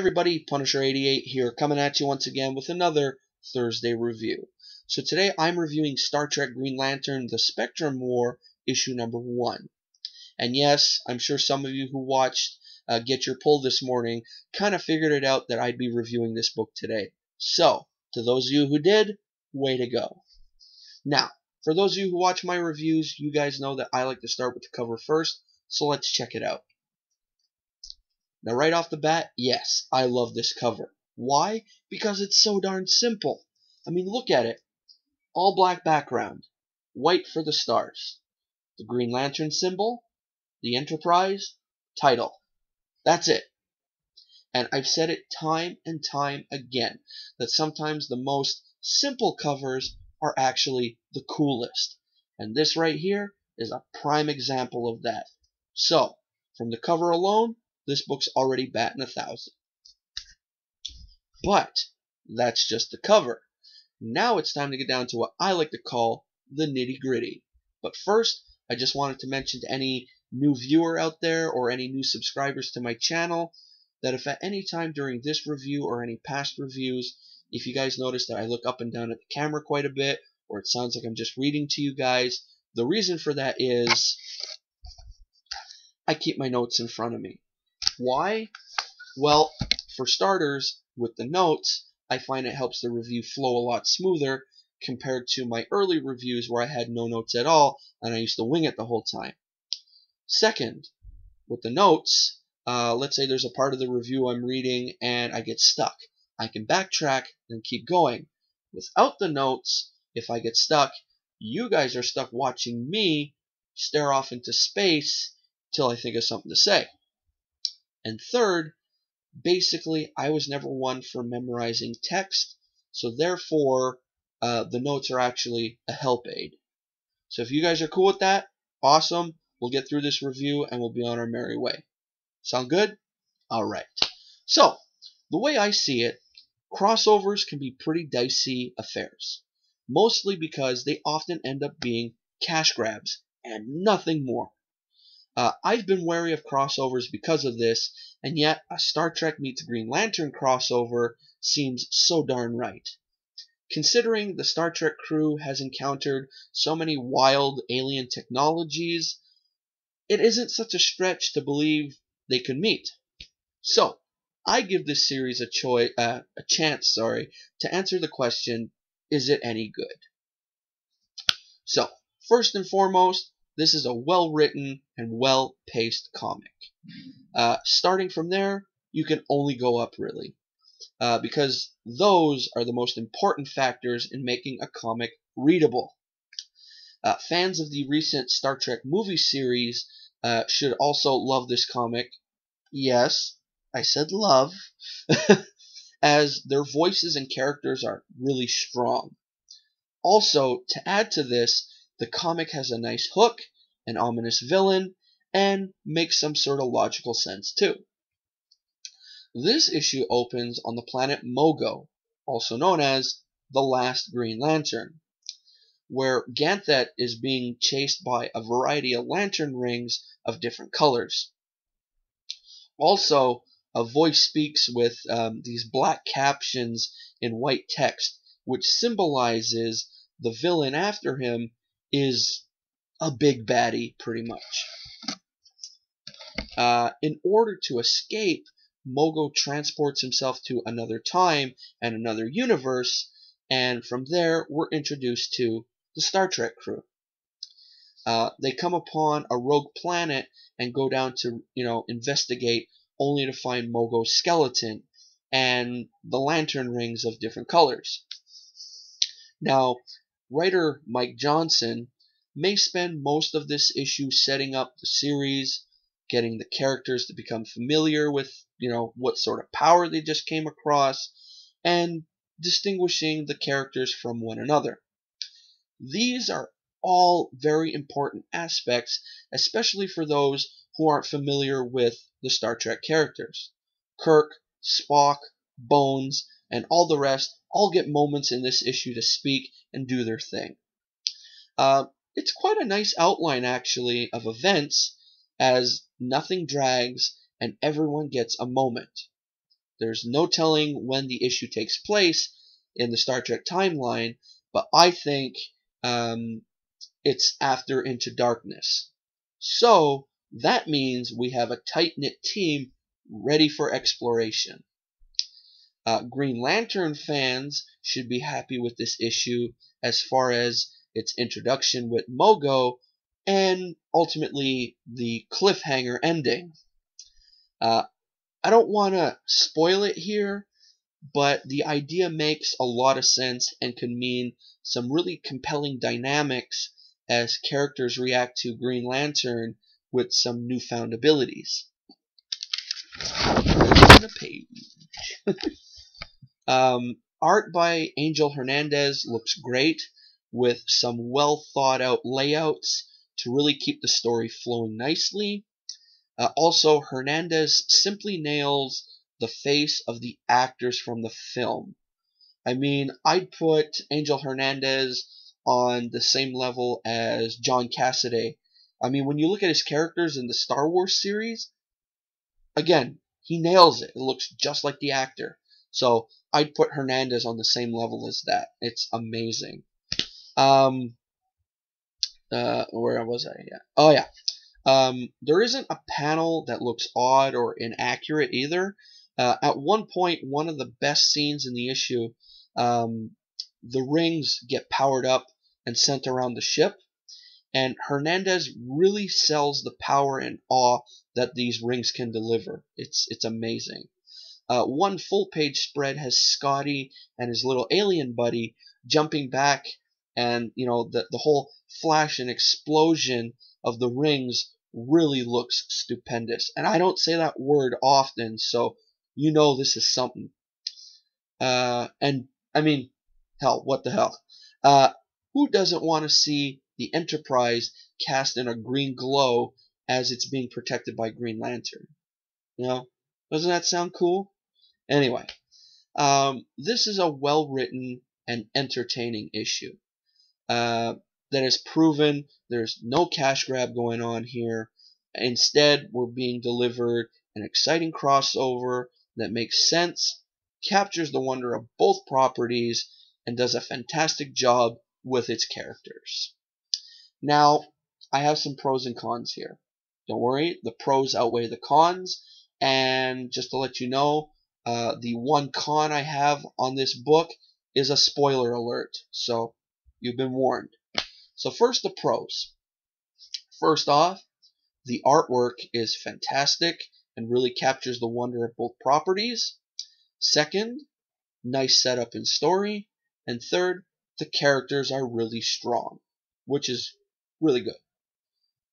everybody, Punisher88 here, coming at you once again with another Thursday review. So today I'm reviewing Star Trek Green Lantern, The Spectrum War, issue number 1. And yes, I'm sure some of you who watched Get Your Pull this morning kind of figured it out that I'd be reviewing this book today. So, to those of you who did, way to go. Now, for those of you who watch my reviews, you guys know that I like to start with the cover first, so let's check it out. Now right off the bat, yes, I love this cover. Why? Because it's so darn simple. I mean, look at it. All black background, white for the stars, the Green Lantern symbol, the Enterprise, title. That's it. And I've said it time and time again, that sometimes the most simple covers are actually the coolest. And this right here is a prime example of that. So, from the cover alone, this book's already batting 1,000. But that's just the cover. Now it's time to get down to what I like to call the nitty-gritty. But first, I just wanted to mention to any new viewer out there or any new subscribers to my channel that if at any time during this review or any past reviews, if you guys notice that I look up and down at the camera quite a bit, or it sounds like I'm just reading to you guys, the reason for that is I keep my notes in front of me. Why? Well, for starters, with the notes, I find it helps the review flow a lot smoother compared to my early reviews where I had no notes at all and I used to wing it the whole time. Second, with the notes, let's say there's a part of the review I'm reading and I get stuck. I can backtrack and keep going. Without the notes, if I get stuck, you guys are stuck watching me stare off into space till I think of something to say. And third, basically, I was never one for memorizing text, so therefore, the notes are actually a help aid. So if you guys are cool with that, awesome. We'll get through this review and we'll be on our merry way. Sound good? Alright. So, the way I see it, crossovers can be pretty dicey affairs. Mostly because they often end up being cash grabs and nothing more. I've been wary of crossovers because of this, and yet a Star Trek meets Green Lantern crossover seems so darn right. Considering the Star Trek crew has encountered so many wild alien technologies, it isn't such a stretch to believe they could meet. So, I give this series a chance to answer the question, is it any good? So, first and foremost, this is a well-written and well-paced comic. Starting from there, you can only go up, really. Because those are the most important factors in making a comic readable. Fans of the recent Star Trek movie series should also love this comic. Yes, I said love. As their voices and characters are really strong. Also, to add to this, the comic has a nice hook, an ominous villain, and makes some sort of logical sense too. This issue opens on the planet Mogo, also known as the Last Green Lantern, where Ganthet is being chased by a variety of lantern rings of different colors. Also, a voice speaks with these black captions in white text, which symbolizes the villain after him is a big baddie, pretty much. In order to escape, Mogo transports himself to another time and another universe, and from there we're introduced to the Star Trek crew. They come upon a rogue planet and go down to, investigate, only to find Mogo's skeleton and the lantern rings of different colors. Now, writer Mike Johnson may spend most of this issue setting up the series, getting the characters to become familiar with, what sort of power they just came across, and distinguishing the characters from one another. These are all very important aspects, especially for those who aren't familiar with the Star Trek characters. Kirk, Spock, Bones, and all the rest all get moments in this issue to speak and do their thing. It's quite a nice outline, actually, of events, as nothing drags and everyone gets a moment. There's no telling when the issue takes place in the Star Trek timeline, but I think it's after Into Darkness. So that means we have a tight-knit team ready for exploration. Green Lantern fans should be happy with this issue as far as its introduction with Mogo and ultimately the cliffhanger ending. I don't want to spoil it here, but the idea makes a lot of sense and could mean some really compelling dynamics as characters react to Green Lantern with some newfound abilities. On a page. Art by Angel Hernandez looks great with some well thought out layouts to really keep the story flowing nicely. Also, Hernandez simply nails the face of the actors from the film. I mean, I'd put Angel Hernandez on the same level as John Cassaday. I mean, when you look at his characters in the Star Wars series, again, he nails it. It looks just like the actor. So I'd put Hernandez on the same level as that. It's amazing. Where was I? Yeah. Oh yeah. There isn't a panel that looks odd or inaccurate either. At one point, one of the best scenes in the issue, the rings get powered up and sent around the ship, and Hernandez really sells the power and awe that these rings can deliver. It's amazing. One full-page spread has Scotty and his little alien buddy jumping back, and the whole flash and explosion of the rings really looks stupendous. And I don't say that word often, so this is something. And I mean, hell, what the hell? Who doesn't want to see the Enterprise cast in a green glow as it's being protected by Green Lantern? Doesn't that sound cool? Anyway, this is a well-written and entertaining issue that has proven there's no cash grab going on here. Instead, we're being delivered an exciting crossover that makes sense, captures the wonder of both properties, and does a fantastic job with its characters. Now, I have some pros and cons here. Don't worry, the pros outweigh the cons, and just to let you know, the one con I have on this book is a spoiler alert, so you've been warned. So first, the pros. First off, the artwork is fantastic and really captures the wonder of both properties. Second, nice setup and story. And third, the characters are really strong, which is really good.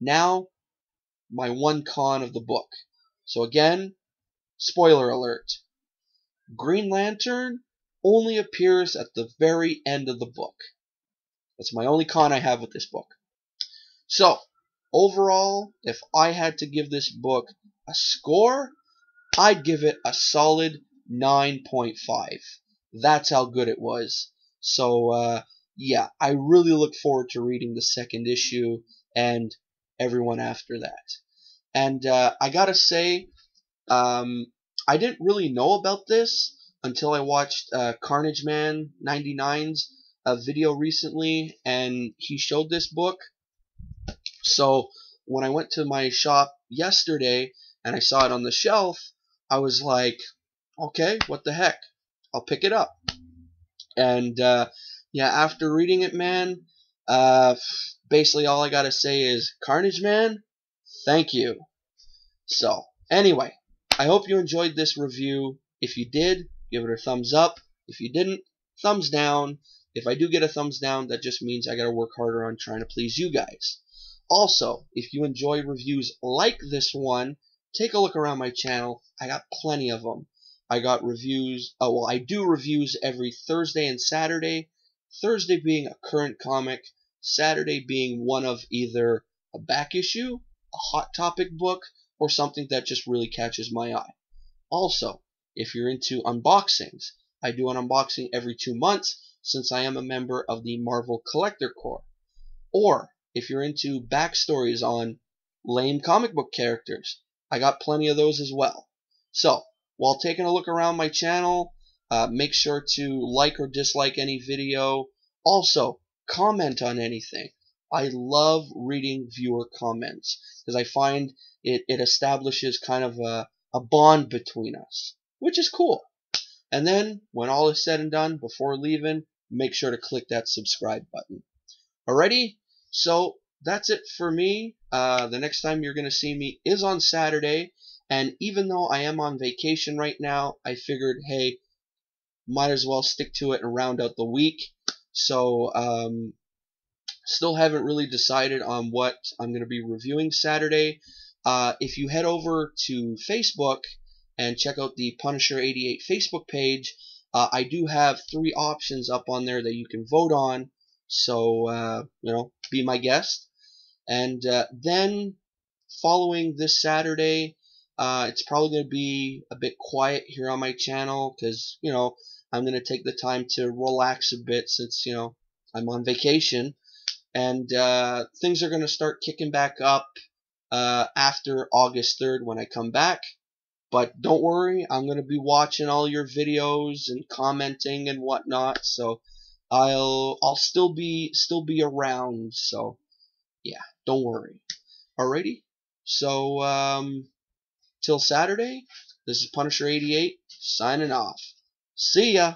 Now, my one con of the book. So again, spoiler alert. Green Lantern only appears at the very end of the book. That's my only con I have with this book. So, overall, if I had to give this book a score, I'd give it a solid 9.5. That's how good it was. So, yeah, I really look forward to reading the second issue and everyone after that. And I gotta say, I didn't really know about this until I watched Carnage Man 99's video recently, and he showed this book. So when I went to my shop yesterday and I saw it on the shelf, I was like, okay, what the heck? I'll pick it up. And yeah, after reading it, man, basically all I gotta say is, Carnage Man, thank you. So, anyway, I hope you enjoyed this review. If you did, give it a thumbs up. If you didn't, thumbs down. If I do get a thumbs down, that just means I gotta work harder on trying to please you guys. Also, if you enjoy reviews like this one, take a look around my channel. I got plenty of them. I got reviews, I do reviews every Thursday and Saturday. Thursday being a current comic, Saturday being one of either a back issue, a hot topic book, or something that just really catches my eye. Also, if you're into unboxings, I do an unboxing every 2 months since I am a member of the Marvel Collector Corps. Or, if you're into backstories on lame comic book characters, I got plenty of those as well. So, while taking a look around my channel, make sure to like or dislike any video. Also, comment on anything. I love reading viewer comments because I find it establishes kind of a bond between us, which is cool. And then, when all is said and done, before leaving, make sure to click that subscribe button. Alrighty? So, that's it for me. The next time you're going to see me is on Saturday. And even though I am on vacation right now, I figured, hey, might as well stick to it and round out the week. So, still haven't really decided on what I'm going to be reviewing Saturday. If you head over to Facebook and check out the Punisher88 Facebook page, I do have 3 options up on there that you can vote on. So, be my guest. And then, following this Saturday, it's probably going to be a bit quiet here on my channel because, I'm going to take the time to relax a bit since, I'm on vacation. And things are going to start kicking back up after August 3rd when I come back. But don't worry, I'm going to be watching all your videos and commenting and whatnot, so I'll still be around. So yeah, don't worry. Alrighty. So till Saturday, this is Punisher88 signing off. See ya.